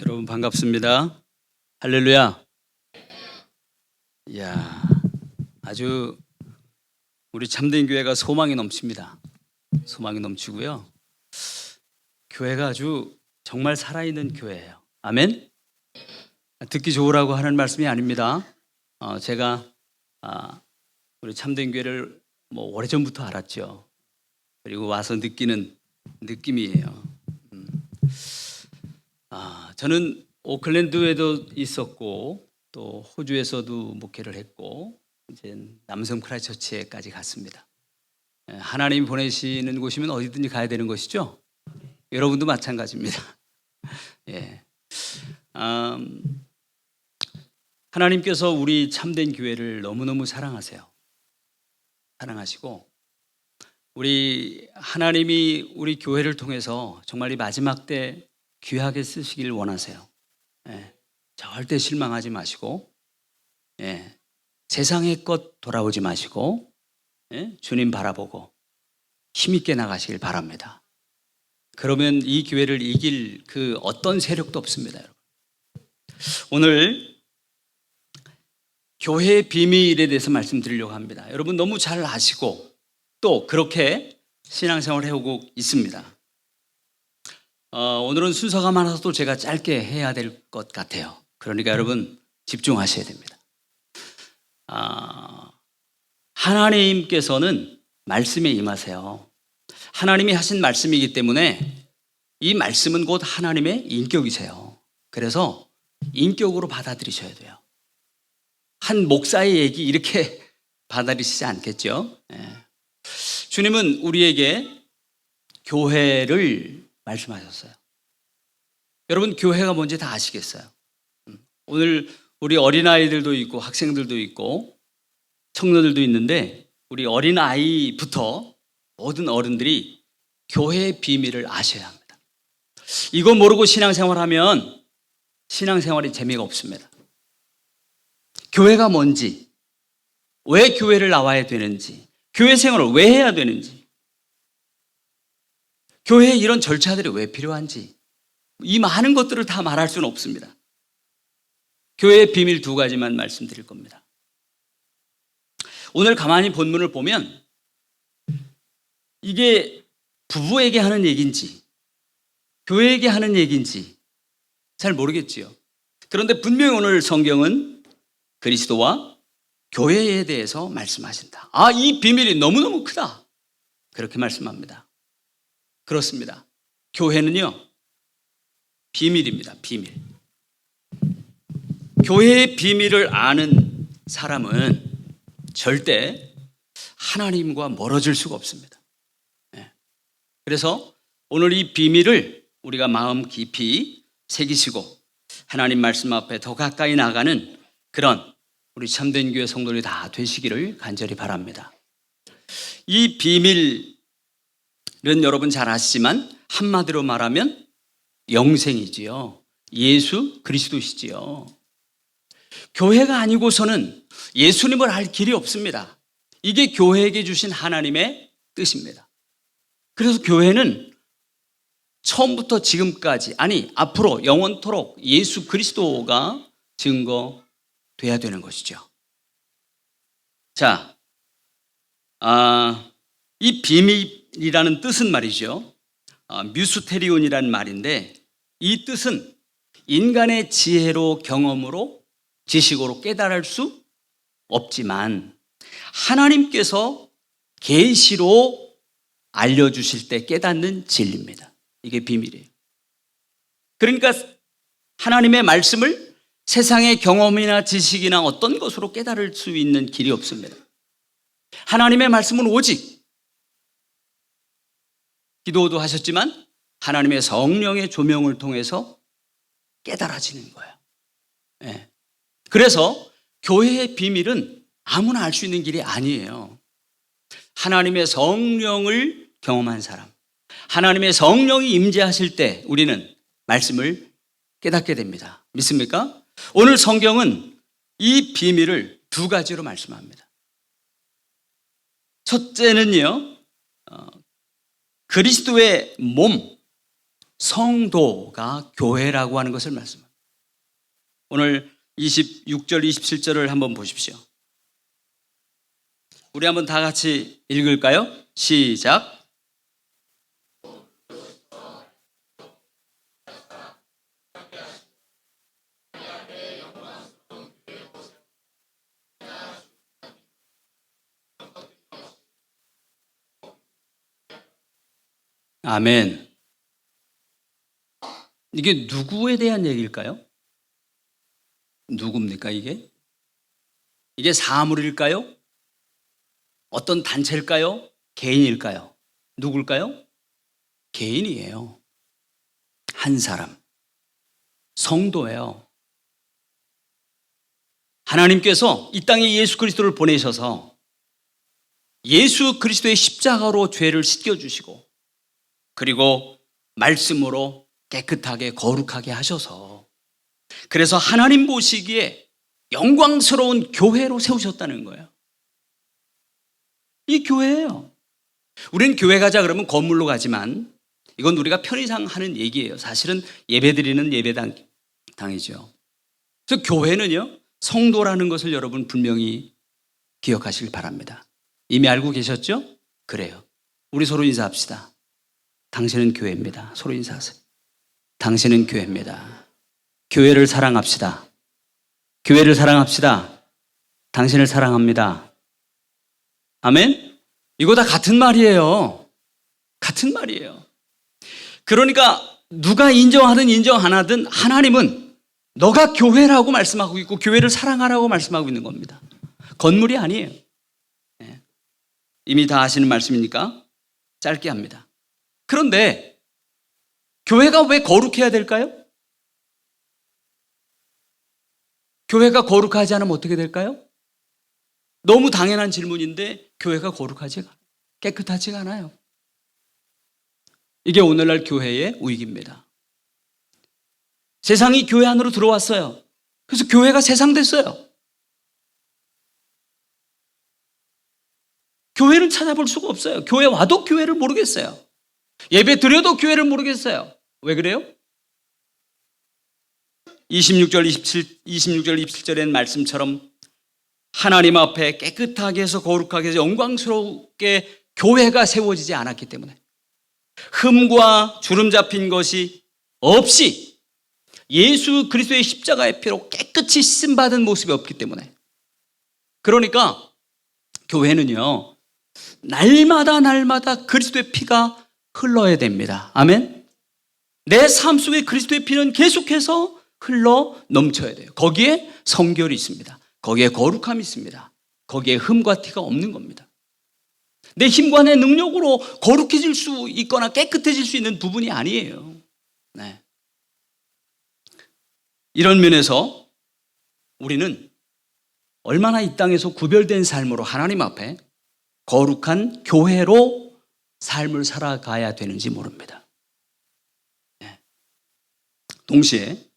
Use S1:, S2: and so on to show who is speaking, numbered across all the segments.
S1: 여러분 반갑습니다. 할렐루야. 이야, 아주 우리 참된 교회가 소망이 넘칩니다. 소망이 넘치고요. 교회가 아주 정말 살아있는 교회예요. 아멘. 듣기 좋으라고 하는 말씀이 아닙니다. 제가 우리 참된 교회를 오래전부터 알았죠. 그리고 와서 느끼는 느낌이에요. 저는 오클랜드에도 있었고 또 호주에서도 목회를 했고 이제 남성 크라이처치에까지 갔습니다. 하나님이 보내시는 곳이면 어디든지 가야 되는 것이죠. 여러분도 마찬가지입니다. 예. 하나님께서 우리 참된 교회를 너무너무 사랑하세요. 사랑하시고 우리 하나님이 우리 교회를 통해서 정말 이 마지막 때 귀하게 쓰시길 원하세요. 절대 실망하지 마시고 세상의 것 돌아오지 마시고 주님 바라보고 힘있게 나가시길 바랍니다. 그러면 이 교회를 이길 그 어떤 세력도 없습니다. 여러분. 오늘 교회의 비밀에 대해서 말씀드리려고 합니다. 여러분 너무 잘 아시고 또 그렇게 신앙생활을 해오고 있습니다. 오늘은 순서가 많아서 제가 짧게 해야 될 것 같아요. 그러니까 여러분 집중하셔야 됩니다. 하나님께서는 말씀에 임하세요. 하나님이 하신 말씀이기 때문에 이 말씀은 곧 하나님의 인격이세요. 그래서 인격으로 받아들이셔야 돼요. 한 목사의 얘기 이렇게 받아들이시지 않겠죠? 주님은 우리에게 교회를 말씀하셨어요. 여러분 교회가 뭔지 다 아시겠어요? 오늘 우리 어린아이들도 있고 학생들도 있고 청년들도 있는데 우리 어린아이부터 모든 어른들이 교회의 비밀을 아셔야 합니다. 이거 모르고 신앙생활하면 신앙생활이 재미가 없습니다. 교회가 뭔지, 왜 교회를 나와야 되는지, 교회 생활을 왜 해야 되는지, 교회에 이런 절차들이 왜 필요한지 이 많은 것들을 다 말할 수는 없습니다. 교회의 비밀 두 가지만 말씀드릴 겁니다. 오늘 가만히 본문을 보면 이게 부부에게 하는 얘기인지 교회에게 하는 얘기인지 잘 모르겠지요. 그런데 분명히 오늘 성경은 그리스도와 교회에 대해서 말씀하신다. 이 비밀이 너무너무 크다. 그렇게 말씀합니다. 그렇습니다. 교회는요, 비밀입니다. 비밀. 교회의 비밀을 아는 사람은 절대 하나님과 멀어질 수가 없습니다. 그래서 오늘 이 비밀을 우리가 마음 깊이 새기시고 하나님 말씀 앞에 더 가까이 나가는 그런 우리 참된 교회 성도들이 다 되시기를 간절히 바랍니다. 이 비밀 여러분 잘 아시지만 한마디로 말하면 영생이지요. 예수 그리스도시지요. 교회가 아니고서는 예수님을 알 길이 없습니다. 이게 교회에게 주신 하나님의 뜻입니다. 그래서 교회는 처음부터 지금까지 앞으로 영원토록 예수 그리스도가 증거돼야 되는 것이죠. 자, 이 비밀이라는 뜻은 말이죠. 뮤스테리온이라는 말인데 이 뜻은 인간의 지혜로 경험으로 지식으로 깨달을 수 없지만 하나님께서 계시로 알려주실 때 깨닫는 진리입니다. 이게 비밀이에요. 그러니까 하나님의 말씀을 세상의 경험이나 지식이나 어떤 것으로 깨달을 수 있는 길이 없습니다. 하나님의 말씀은 오직 기도도 하셨지만 하나님의 성령의 조명을 통해서 깨달아지는 거예요. 그래서 교회의 비밀은 아무나 알 수 있는 길이 아니에요. 하나님의 성령을 경험한 사람, 하나님의 성령이 임재하실 때 우리는 말씀을 깨닫게 됩니다. 믿습니까? 오늘 성경은 이 비밀을 두 가지로 말씀합니다. 첫째는요, 그리스도의 몸, 성도가 교회라고 하는 것을 말씀합니다. 오늘 26절, 27절을 한번 보십시오. 우리 한번 다 같이 읽을까요? 시작. 아멘. 이게 누구에 대한 얘기일까요? 누굽니까 이게? 이게 사물일까요? 어떤 단체일까요? 개인일까요? 누굴까요? 개인이에요. 한 사람. 성도예요. 하나님께서 이 땅에 예수 그리스도를 보내셔서 예수 그리스도의 십자가로 죄를 씻겨주시고 그리고 말씀으로 깨끗하게 거룩하게 하셔서 그래서 하나님 보시기에 영광스러운 교회로 세우셨다는 거예요. 이 교회예요. 우리는 교회 가자 그러면 건물로 가지만 이건 우리가 편의상 하는 얘기예요. 사실은 예배드리는 예배당이죠. 그래서 교회는요, 성도라는 것을 여러분 분명히 기억하시길 바랍니다. 이미 알고 계셨죠? 그래요. 우리 서로 인사합시다. 당신은 교회입니다. 서로 인사하세요. 당신은 교회입니다. 교회를 사랑합시다. 교회를 사랑합시다. 당신을 사랑합니다. 아멘? 이거 다 같은 말이에요. 같은 말이에요. 그러니까 누가 인정하든 인정 안 하든 하나님은 너가 교회라고 말씀하고 있고 교회를 사랑하라고 말씀하고 있는 겁니다. 건물이 아니에요. 네. 이미 다 아시는 말씀이니까 짧게 합니다. 그런데 교회가 왜 거룩해야 될까요? 교회가 거룩하지 않으면 어떻게 될까요? 너무 당연한 질문인데 교회가 깨끗하지가 않아요. 이게 오늘날 교회의 위기입니다. 세상이 교회 안으로 들어왔어요. 그래서 교회가 세상 됐어요. 교회를 찾아볼 수가 없어요. 교회 와도 교회를 모르겠어요. 예배 드려도 교회를 모르겠어요. 왜 그래요? 26절, 27절의 말씀처럼 하나님 앞에 깨끗하게 해서 거룩하게 해서 영광스럽게 교회가 세워지지 않았기 때문에 흠과 주름 잡힌 것이 없이 예수 그리스도의 십자가의 피로 깨끗이 씻음받은 모습이 없기 때문에 그러니까 교회는요 날마다 그리스도의 피가 흘러야 됩니다. 아멘. 내 삶 속에 그리스도의 피는 계속해서 흘러 넘쳐야 돼요. 거기에 성결이 있습니다. 거기에 거룩함이 있습니다. 거기에 흠과 티가 없는 겁니다. 내 힘과 내 능력으로 거룩해질 수 있거나 깨끗해질 수 있는 부분이 아니에요. 네. 이런 면에서 우리는 얼마나 이 땅에서 구별된 삶으로 하나님 앞에 거룩한 교회로 삶을 살아가야 되는지 모릅니다. 네. 동시에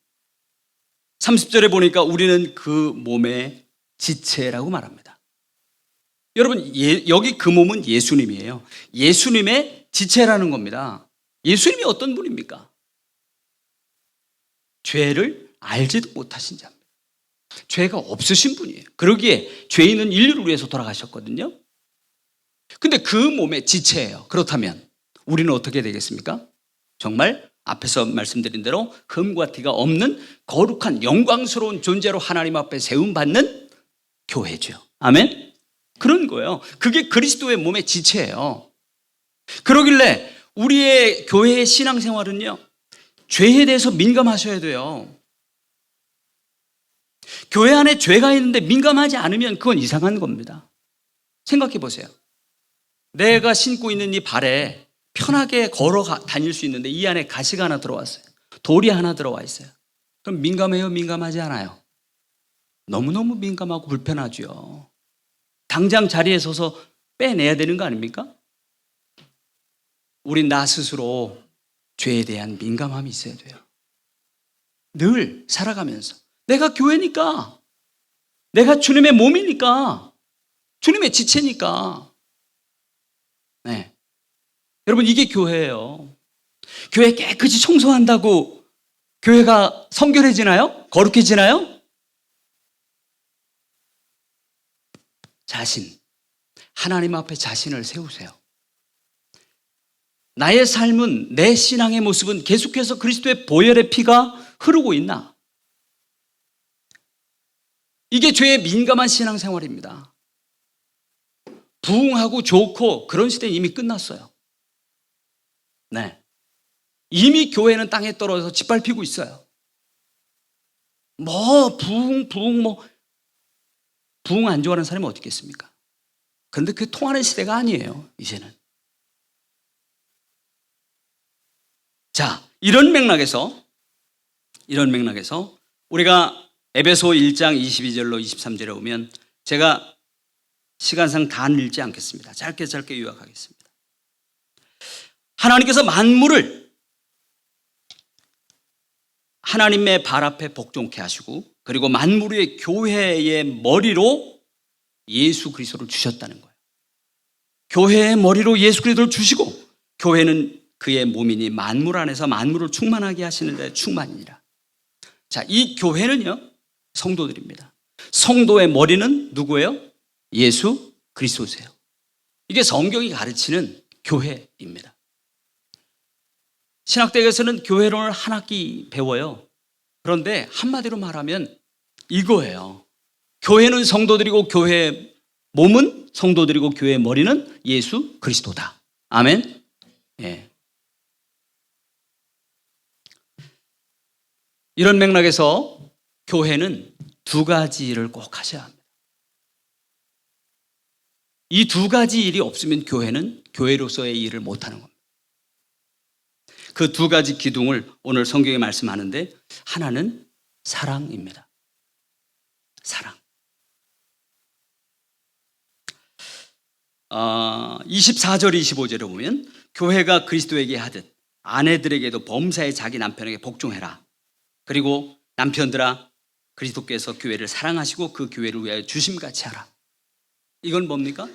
S1: 30절에 보니까 우리는 그 몸의 지체라고 말합니다. 여러분 여기 그 몸은 예수님이에요. 예수님의 지체라는 겁니다. 예수님이 어떤 분입니까? 죄를 알지도 못하신 자입니다. 죄가 없으신 분이에요. 그러기에 죄인은 인류를 위해서 돌아가셨거든요. 근데 그 몸의 지체예요. 그렇다면 우리는 어떻게 되겠습니까? 정말 앞에서 말씀드린 대로 흠과 티가 없는 거룩한 영광스러운 존재로 하나님 앞에 세움받는 교회죠. 아멘? 그런 거예요. 그게 그리스도의 몸의 지체예요. 그러길래 우리의 교회의 신앙생활은요, 죄에 대해서 민감하셔야 돼요. 교회 안에 죄가 있는데 민감하지 않으면 그건 이상한 겁니다. 생각해 보세요. 내가 신고 있는 이 발에 편하게 걸어 다닐 수 있는데 이 안에 가시가 하나 들어왔어요. 돌이 하나 들어와 있어요. 그럼 민감해요? 민감하지 않아요? 너무너무 민감하고 불편하죠. 당장 자리에 서서 빼내야 되는 거 아닙니까? 우린 나 스스로 죄에 대한 민감함이 있어야 돼요. 늘 살아가면서 내가 교회니까, 내가 주님의 몸이니까, 주님의 지체니까. 네. 여러분 이게 교회예요. 교회 깨끗이 청소한다고 교회가 성결해지나요? 거룩해지나요? 하나님 앞에 자신을 세우세요. 나의 삶은, 내 신앙의 모습은 계속해서 그리스도의 보혈의 피가 흐르고 있나? 이게 죄에 민감한 신앙생활입니다. 부흥하고 좋고 그런 시대는 이미 끝났어요. 네. 이미 교회는 땅에 떨어져서 짓밟히고 있어요. 부흥 안 좋아하는 사람이 어디 있겠습니까? 그런데 그게 통하는 시대가 아니에요, 이제는. 자, 이런 맥락에서 우리가 에베소 1장 22절로 23절에 오면, 제가 시간상 다 읽지 않겠습니다. 짧게 요약하겠습니다. 하나님께서 만물을 하나님의 발 앞에 복종케 하시고, 그리고 만물의 교회의 머리로 예수 그리스도를 주셨다는 거예요. 교회의 머리로 예수 그리스도를 주시고, 교회는 그의 몸이니 만물 안에서 만물을 충만하게 하시는 데 충만이니라. 자, 이 교회는요, 성도들입니다. 성도의 머리는 누구예요? 예수 그리스도세요. 이게 성경이 가르치는 교회입니다. 신학대학에서는 교회론을 한 학기 배워요. 그런데 한마디로 말하면 이거예요. 교회는 성도들이고, 교회의 몸은 성도들이고, 교회의 머리는 예수 그리스도다. 아멘. 예. 이런 맥락에서 교회는 두 가지를 꼭 하셔야 합니다. 이 두 가지 일이 없으면 교회는 교회로서의 일을 못하는 겁니다. 그 두 가지 기둥을 오늘 성경에 말씀하는데, 하나는 사랑입니다. 사랑. 24절 25절에 보면, 교회가 그리스도에게 하듯 아내들에게도 범사에 자기 남편에게 복종해라. 그리고 남편들아, 그리스도께서 교회를 사랑하시고 그 교회를 위하여 주심같이 하라. 이건 뭡니까?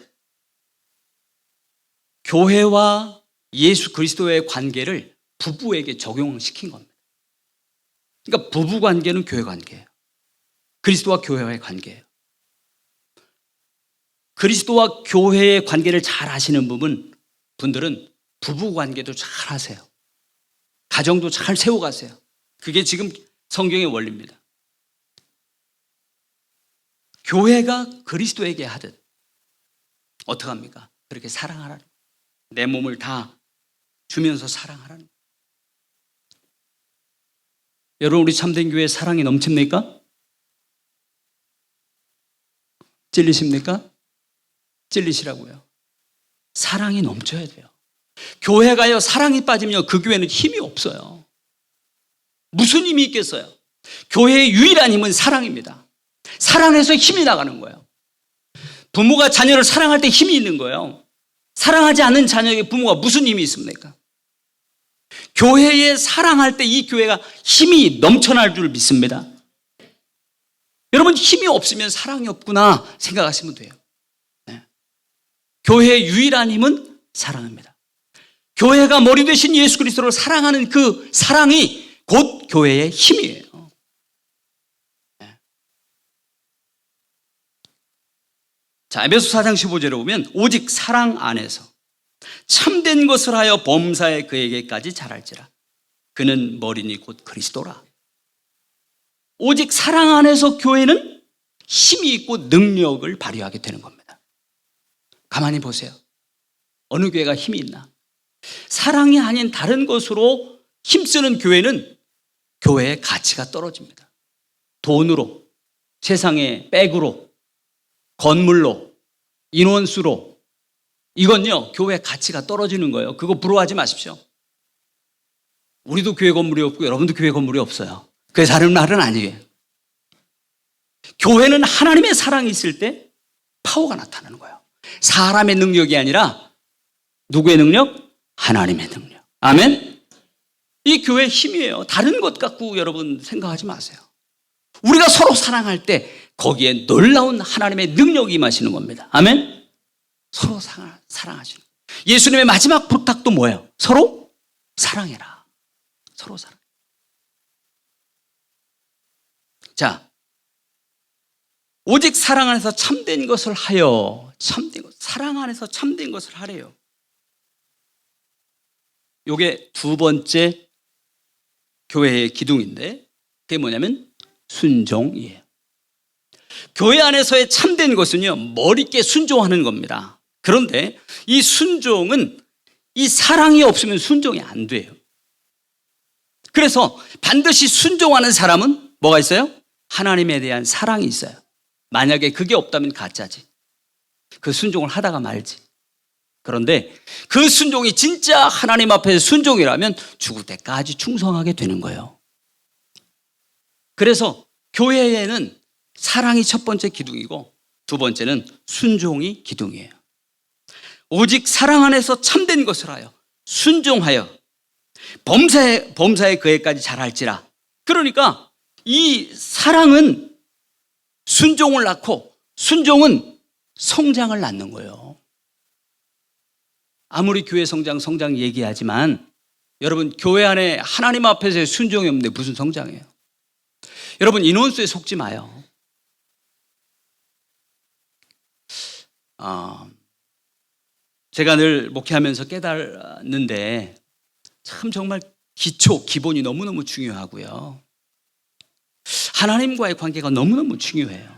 S1: 교회와 예수 그리스도의 관계를 부부에게 적용시킨 겁니다. 그러니까 부부 관계는 교회 관계예요. 그리스도와 교회와의 관계예요. 그리스도와 교회의 관계를 잘 아시는 분들은 부부 관계도 잘 하세요. 가정도 잘 세워가세요. 그게 지금 성경의 원리입니다. 교회가 그리스도에게 하듯 어떻게 합니까? 그렇게 사랑하라는 거예요. 내 몸을 다 주면서 사랑하라는 거예요. 여러분, 우리 참된 교회에 사랑이 넘칩니까? 찔리십니까? 찔리시라고요. 사랑이 넘쳐야 돼요. 교회가요, 사랑이 빠지면 그 교회는 힘이 없어요. 무슨 힘이 있겠어요? 교회의 유일한 힘은 사랑입니다. 사랑해서 힘이 나가는 거예요. 부모가 자녀를 사랑할 때 힘이 있는 거예요. 사랑하지 않는 자녀에게 부모가 무슨 힘이 있습니까? 교회에 사랑할 때 이 교회가 힘이 넘쳐날 줄 믿습니다. 여러분, 힘이 없으면 사랑이 없구나 생각하시면 돼요. 네. 교회의 유일한 힘은 사랑입니다. 교회가 머리 되신 예수 그리스도를 사랑하는 그 사랑이 곧 교회의 힘이에요. 네. 자, 에베소 4장 15절에 보면, 오직 사랑 안에서 참된 것을 하여 범사에 그에게까지 자랄지라. 그는 머리니 곧 그리스도라. 오직 사랑 안에서 교회는 힘이 있고 능력을 발휘하게 되는 겁니다. 가만히 보세요. 어느 교회가 힘이 있나? 사랑이 아닌 다른 것으로 힘쓰는 교회는 교회의 가치가 떨어집니다. 돈으로, 세상의 백으로, 건물로, 인원수로, 이건요, 교회의 가치가 떨어지는 거예요. 그거 부러워하지 마십시오. 우리도 교회 건물이 없고 여러분도 교회 건물이 없어요. 그게 다른 말은 아니에요. 교회는 하나님의 사랑이 있을 때 파워가 나타나는 거예요. 사람의 능력이 아니라 누구의 능력? 하나님의 능력. 아멘? 이 교회의 힘이에요. 다른 것 갖고 여러분 생각하지 마세요. 우리가 서로 사랑할 때 거기에 놀라운 하나님의 능력이 임하시는 겁니다. 아멘? 서로 사랑하시는 거예요. 예수님의 마지막 부탁도 뭐예요? 서로 사랑해라. 서로 사랑. 자, 오직 사랑 안에서 참된 것을 하여, 사랑 안에서 참된 것을 하래요. 요게 두 번째 교회의 기둥인데, 그게 뭐냐면 순종이에요. 교회 안에서의 참된 것은요, 머리께 순종하는 겁니다. 그런데 이 순종은 이 사랑이 없으면 순종이 안 돼요. 그래서 반드시 순종하는 사람은 뭐가 있어요? 하나님에 대한 사랑이 있어요. 만약에 그게 없다면 가짜지. 그 순종을 하다가 말지. 그런데 그 순종이 진짜 하나님 앞에 순종이라면 죽을 때까지 충성하게 되는 거예요. 그래서 교회에는 사랑이 첫 번째 기둥이고 두 번째는 순종이 기둥이에요. 오직 사랑 안에서 참된 것을 하여 순종하여 범사에 그에까지 잘할지라. 그러니까 이 사랑은 순종을 낳고 순종은 성장을 낳는 거예요. 아무리 교회 성장 얘기하지만 여러분, 교회 안에 하나님 앞에서의 순종이 없는데 무슨 성장이에요? 여러분, 인원수에 속지 마요. 제가 늘 목회하면서 깨달았는데 참 정말 기본이 너무너무 중요하고요. 하나님과의 관계가 너무너무 중요해요.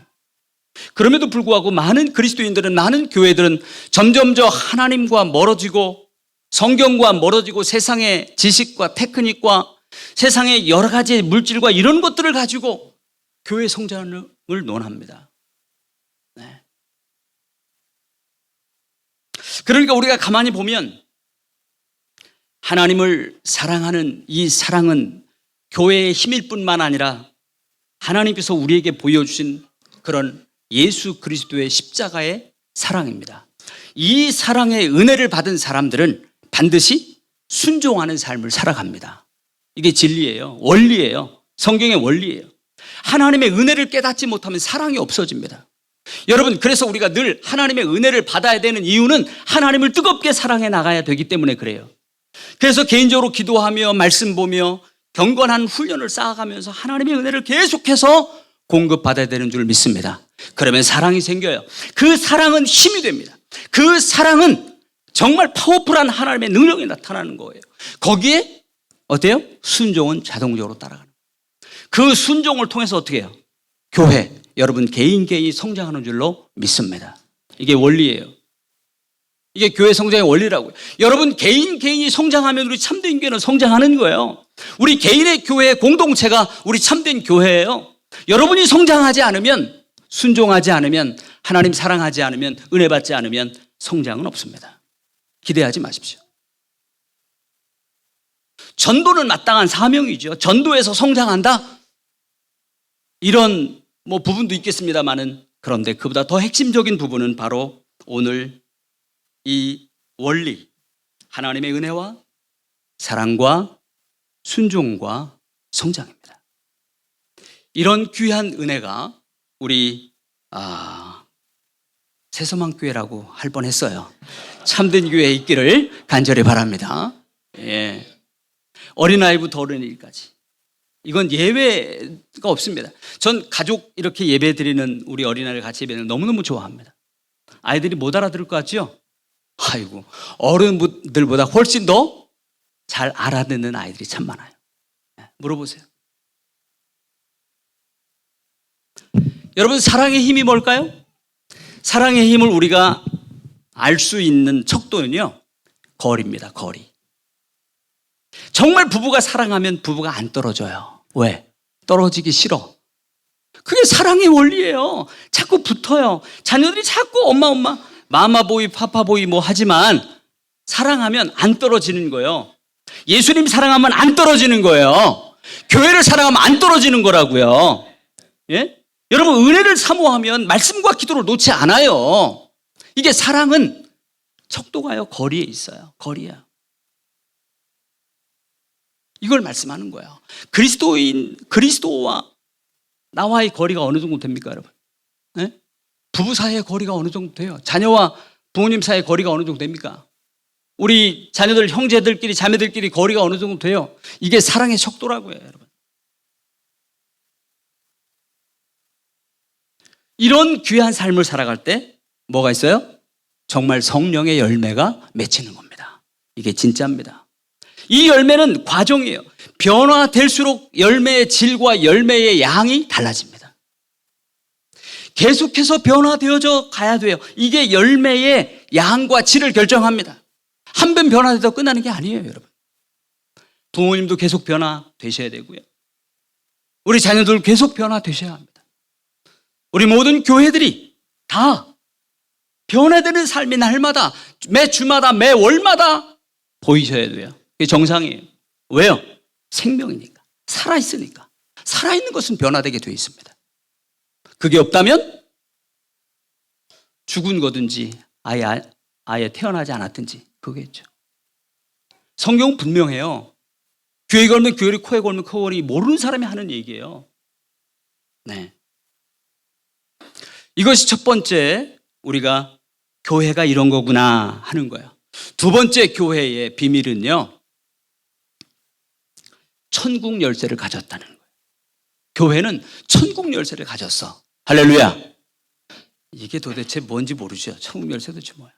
S1: 그럼에도 불구하고 많은 그리스도인들은, 많은 교회들은 점점 하나님과 멀어지고 성경과 멀어지고 세상의 지식과 테크닉과 세상의 여러 가지 물질과 이런 것들을 가지고 교회 성장을 논합니다. 네. 그러니까 우리가 가만히 보면 하나님을 사랑하는 이 사랑은 교회의 힘일 뿐만 아니라 하나님께서 우리에게 보여주신 그런 예수 그리스도의 십자가의 사랑입니다. 이 사랑의 은혜를 받은 사람들은 반드시 순종하는 삶을 살아갑니다. 이게 진리예요. 원리예요. 성경의 원리예요. 하나님의 은혜를 깨닫지 못하면 사랑이 없어집니다. 여러분, 그래서 우리가 늘 하나님의 은혜를 받아야 되는 이유는 하나님을 뜨겁게 사랑해 나가야 되기 때문에 그래요. 그래서 개인적으로 기도하며 말씀 보며 경건한 훈련을 쌓아가면서 하나님의 은혜를 계속해서 공급받아야 되는 줄 믿습니다. 그러면 사랑이 생겨요. 그 사랑은 힘이 됩니다. 그 사랑은 정말 파워풀한 하나님의 능력이 나타나는 거예요. 거기에 어때요? 순종은 자동적으로 따라가는 거예요. 그 순종을 통해서 어떻게 해요? 교회, 여러분 개인이 성장하는 줄로 믿습니다. 이게 원리예요. 이게 교회 성장의 원리라고요. 여러분 개인이 성장하면 우리 참된 교회는 성장하는 거예요. 우리 개인의 교회 공동체가 우리 참된 교회예요. 여러분이 성장하지 않으면, 순종하지 않으면, 하나님 사랑하지 않으면, 은혜 받지 않으면 성장은 없습니다. 기대하지 마십시오. 전도는 마땅한 사명이죠. 전도에서 성장한다? 이런 부분도 있겠습니다만은, 그런데 그보다 더 핵심적인 부분은 바로 오늘 이 원리, 하나님의 은혜와 사랑과 순종과 성장입니다. 이런 귀한 은혜가 우리 새소망교회라고 할 뻔했어요. 참된 교회에 있기를 간절히 바랍니다. 예. 어린아이부터 어른이까지. 이건 예외가 없습니다. 전 가족 이렇게 예배 드리는 우리 어린아이를 같이 예배는 너무너무 좋아합니다. 아이들이 못 알아들을 것 같죠? 아이고, 어른들보다 훨씬 더 잘 알아듣는 아이들이 참 많아요. 물어보세요. 여러분, 사랑의 힘이 뭘까요? 사랑의 힘을 우리가 알 수 있는 척도는요, 거리입니다. 거리. 정말 부부가 사랑하면 부부가 안 떨어져요. 왜? 떨어지기 싫어. 그게 사랑의 원리예요. 자꾸 붙어요. 자녀들이 자꾸 엄마 마마보이 파파보이 하지만 사랑하면 안 떨어지는 거예요. 예수님 사랑하면 안 떨어지는 거예요. 교회를 사랑하면 안 떨어지는 거라고요. 예? 여러분, 은혜를 사모하면 말씀과 기도를 놓지 않아요. 이게 사랑은 척도가요, 거리에 있어요. 거리야. 이걸 말씀하는 거예요. 그리스도와 나와의 거리가 어느 정도 됩니까, 여러분? 네? 부부 사이의 거리가 어느 정도 돼요? 자녀와 부모님 사이의 거리가 어느 정도 됩니까? 우리 자녀들, 형제들끼리, 자매들끼리 거리가 어느 정도 돼요. 이게 사랑의 척도라고요, 여러분. 이런 귀한 삶을 살아갈 때 뭐가 있어요? 정말 성령의 열매가 맺히는 겁니다. 이게 진짜입니다. 이 열매는 과정이에요. 변화될수록 열매의 질과 열매의 양이 달라집니다. 계속해서 변화되어져 가야 돼요. 이게 열매의 양과 질을 결정합니다. 한 번 변화돼서 끝나는 게 아니에요, 여러분. 부모님도 계속 변화되셔야 되고요. 우리 자녀들 계속 변화되셔야 합니다. 우리 모든 교회들이 다 변화되는 삶이 날마다, 매 주마다, 매 월마다 보이셔야 돼요. 그게 정상이에요. 왜요? 생명이니까. 살아있으니까. 살아있는 것은 변화되게 되어 있습니다. 그게 없다면 죽은 거든지 아예 태어나지 않았든지 그거겠죠. 성경은 분명해요. 귀에 걸면 귀걸이, 코에 걸면 코걸이, 모르는 사람이 하는 얘기예요. 네. 이것이 첫 번째, 우리가 교회가 이런 거구나 하는 거예요. 두 번째 교회의 비밀은요, 천국 열쇠를 가졌다는 거예요. 교회는 천국 열쇠를 가졌어. 할렐루야. 이게 도대체 뭔지 모르죠. 천국 열쇠 도대체 뭐야.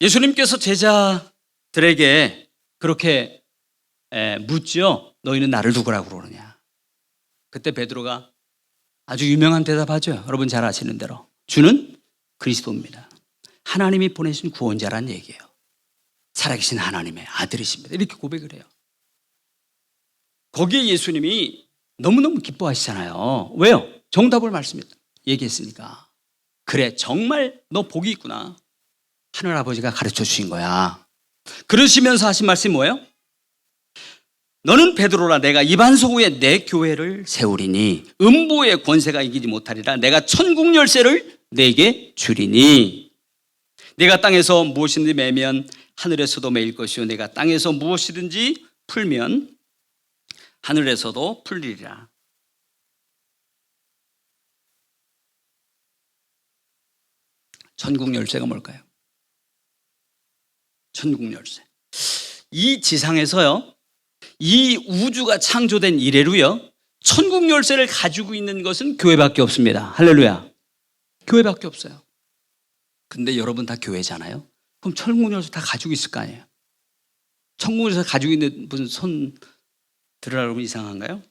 S1: 예수님께서 제자들에게 그렇게 묻죠. 너희는 나를 누구라고 그러느냐. 그때 베드로가 아주 유명한 대답하죠. 여러분 잘 아시는 대로. 주는 그리스도입니다. 하나님이 보내신 구원자란 얘기예요. 살아계신 하나님의 아들이십니다. 이렇게 고백을 해요. 거기에 예수님이 너무너무 기뻐하시잖아요. 왜요? 정답을 얘기했으니까. 그래, 정말 너 복이 있구나. 하늘아버지가 가르쳐 주신 거야. 그러시면서 하신 말씀이 뭐예요? 너는 베드로라. 내가 이 반석 위에 내 교회를 세우리니 음부의 권세가 이기지 못하리라. 내가 천국 열쇠를 내게 주리니 내가 땅에서 무엇이든지 매면 하늘에서도 매일 것이요 내가 땅에서 무엇이든지 풀면 하늘에서도 풀리리라. 천국 열쇠가 뭘까요? 천국 열쇠. 이 지상에서요, 이 우주가 창조된 이래로요, 천국 열쇠를 가지고 있는 것은 교회밖에 없습니다. 할렐루야. 교회밖에 없어요. 근데 여러분 다 교회잖아요. 그럼 천국 열쇠 다 가지고 있을 거 아니에요. 천국 열쇠 가지고 있는 분 손 들으라고 이상한가요?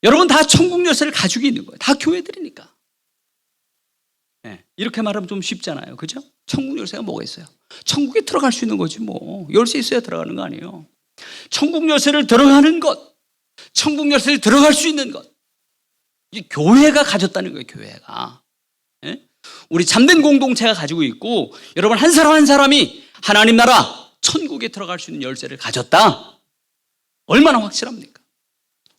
S1: 여러분 다 천국 열쇠를 가지고 있는 거예요. 다 교회들이니까. 네, 이렇게 말하면 좀 쉽잖아요. 그죠? 천국 열쇠가 뭐가 있어요? 천국에 들어갈 수 있는 거지 뭐. 열쇠 있어야 들어가는 거 아니에요. 천국 열쇠를 들어가는 것, 천국 열쇠를 들어갈 수 있는 것, 이 교회가 가졌다는 거예요. 교회가. 네? 우리 참된 공동체가 가지고 있고 여러분 한 사람 한 사람이 하나님 나라 천국에 들어갈 수 있는 열쇠를 가졌다. 얼마나 확실합니까?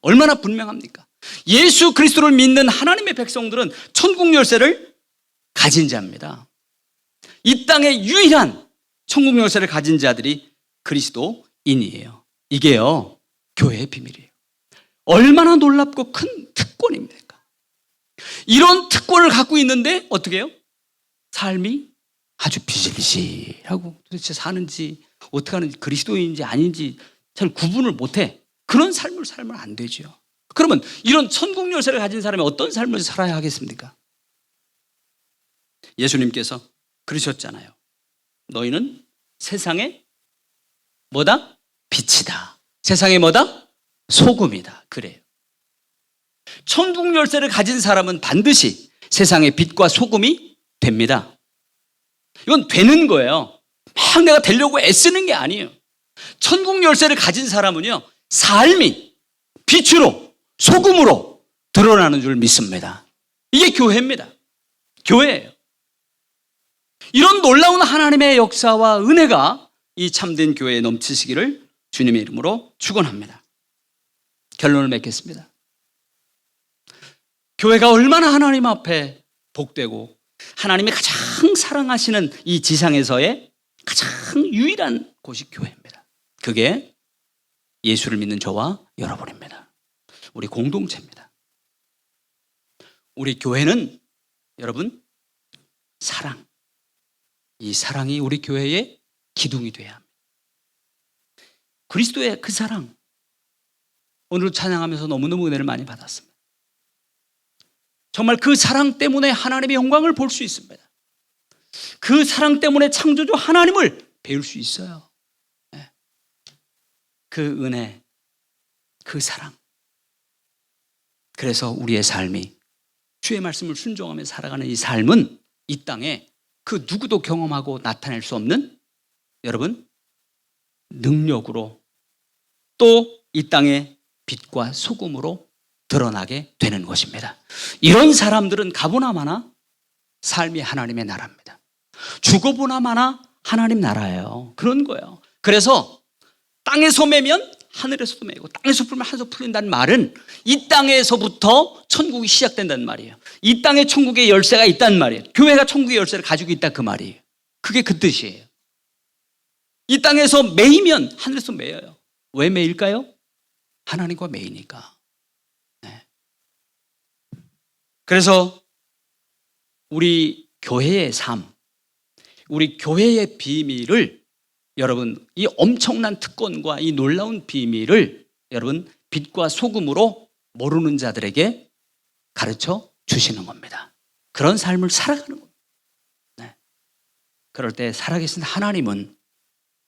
S1: 얼마나 분명합니까? 예수 그리스도를 믿는 하나님의 백성들은 천국 열쇠를 가진 자입니다. 이 땅의 유일한 천국 열쇠를 가진 자들이 그리스도인이에요. 이게요, 교회의 비밀이에요. 얼마나 놀랍고 큰 특권입니까? 이런 특권을 갖고 있는데 어떻게 해요? 삶이 아주 비실비실하고 도대체 사는지 어떻게 하는지 그리스도인인지 아닌지 잘 구분을 못해. 그런 삶을 살면 안 되죠. 그러면 이런 천국 열쇠를 가진 사람이 어떤 삶을 살아야 하겠습니까? 예수님께서 그러셨잖아요. 너희는 세상의 뭐다? 빛이다. 세상의 뭐다? 소금이다. 그래요. 천국 열쇠를 가진 사람은 반드시 세상의 빛과 소금이 됩니다. 이건 되는 거예요. 막 내가 되려고 애쓰는 게 아니에요. 천국 열쇠를 가진 사람은요, 삶이 빛으로, 소금으로 드러나는 줄 믿습니다. 이게 교회입니다. 교회예요. 이런 놀라운 하나님의 역사와 은혜가 이 참된 교회에 넘치시기를 주님의 이름으로 축원합니다. 결론을 맺겠습니다. 교회가 얼마나 하나님 앞에 복되고 하나님이 가장 사랑하시는 이 지상에서의 가장 유일한 곳이 교회입니다. 그게 예수를 믿는 저와 여러분입니다. 우리 공동체입니다. 우리 교회는 여러분 사랑, 이 사랑이 우리 교회의 기둥이 돼야 합니다. 그리스도의 그 사랑, 오늘 찬양하면서 너무너무 은혜를 많이 받았습니다. 정말 그 사랑 때문에 하나님의 영광을 볼 수 있습니다. 그 사랑 때문에 창조주 하나님을 배울 수 있어요. 그 은혜, 그 사랑. 그래서 우리의 삶이 주의 말씀을 순종하며 살아가는 이 삶은 이 땅에 그 누구도 경험하고 나타낼 수 없는 여러분 능력으로 또 이 땅에 빛과 소금으로 드러나게 되는 것입니다. 이런 사람들은 가보나 마나 삶이 하나님의 나라입니다. 죽어보나 마나 하나님 나라예요. 그런 거예요. 그래서 땅에서 매면 하늘에서도 매고 땅에서 풀면 하늘에서 풀린다는 말은 이 땅에서부터 천국이 시작된다는 말이에요. 이 땅에 천국의 열쇠가 있다는 말이에요. 교회가 천국의 열쇠를 가지고 있다 그 말이에요. 그게 그 뜻이에요. 이 땅에서 매이면 하늘에서 매여요. 왜 매일까요? 하나님과 매이니까. 네. 그래서 우리 교회의 삶, 우리 교회의 비밀을 여러분 이 엄청난 특권과 이 놀라운 비밀을 여러분 빛과 소금으로 모르는 자들에게 가르쳐 주시는 겁니다. 그런 삶을 살아가는 겁니다. 네. 그럴 때 살아계신 하나님은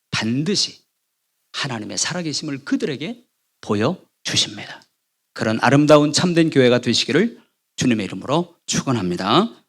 S1: 반드시 하나님의 살아계심을 그들에게 보여주십니다. 그런 아름다운 참된 교회가 되시기를 주님의 이름으로 축원합니다.